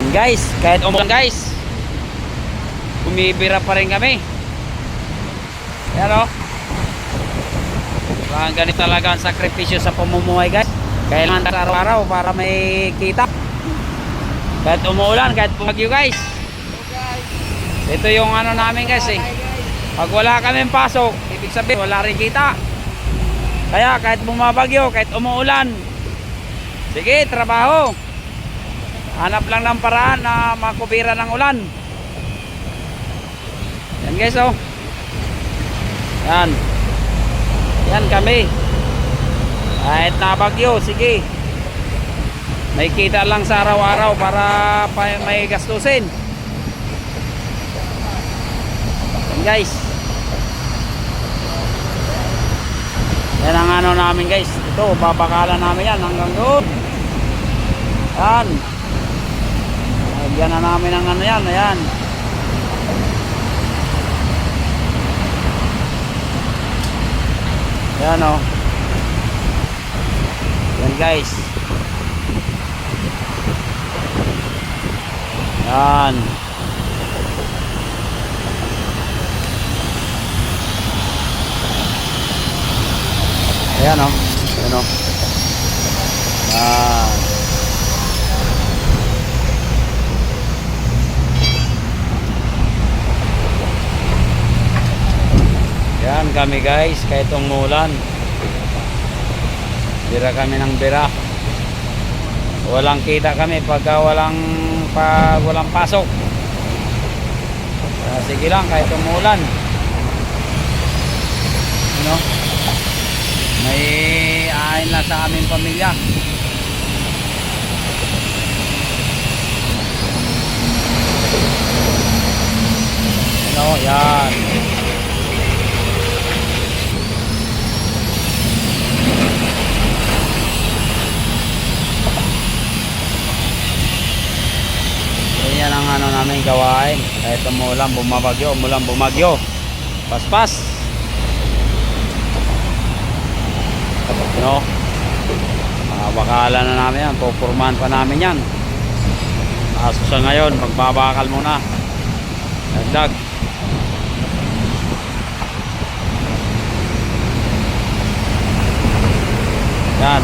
Yan guys, kahit umulan guys, bumibira pa rin kami. Yan o. Ganito talaga ang sakripisyo sa pamumuhay guys. Kailangan araw-araw para may kita. Kahit umuulan, kahit bumagyo guys. Ito yung ano namin guys eh. Pag wala kaming pasok, ibig sabihin wala rin kita. Kaya kahit bumabagyo, kahit umuulan, sige, trabaho. Hanap lang ng paraan na makubira ng ulan. Yan guys oh. Yan. Yan kami. Kahit nabagyo, sige. May kita lang sa araw-araw para may gastusin. Yan guys. Yan ang ano namin guys. Ito, babakalan namin yan hanggang doon. Yan. Lagyan na namin ang ano yan. Ayan. Yan o. Yan guys. Yan. Ayan o. Ayan o. Yan. Yan kami guys, kahit umulan. Bira kami ng bira. Walang kita kami pagka walang pasok. Sige lang kahit umulan. You know? May ahin lang sa aming pamilya. You know, yan. Yan ang ano namin gawain. Kahit umulan, bumabagyo, umulan, bumagyo. Paspas. You know, bakalan na namin yan. Pupurmahan pa namin yan. Kaso sa ngayon, magbabakal muna. Dagdag. Yan.